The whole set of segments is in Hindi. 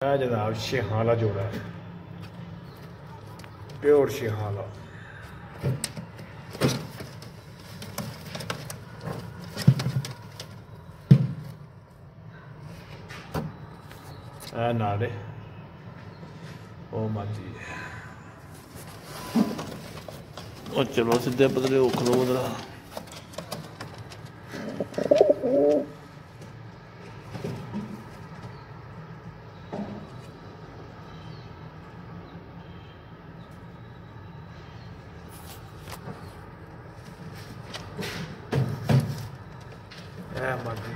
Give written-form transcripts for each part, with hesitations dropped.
जनाब शिहाला जोड़ा है, प्योर शिहाला। नाले ओ माजी और चलो सीधे बदले उखलो बदला। माजी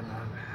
नाले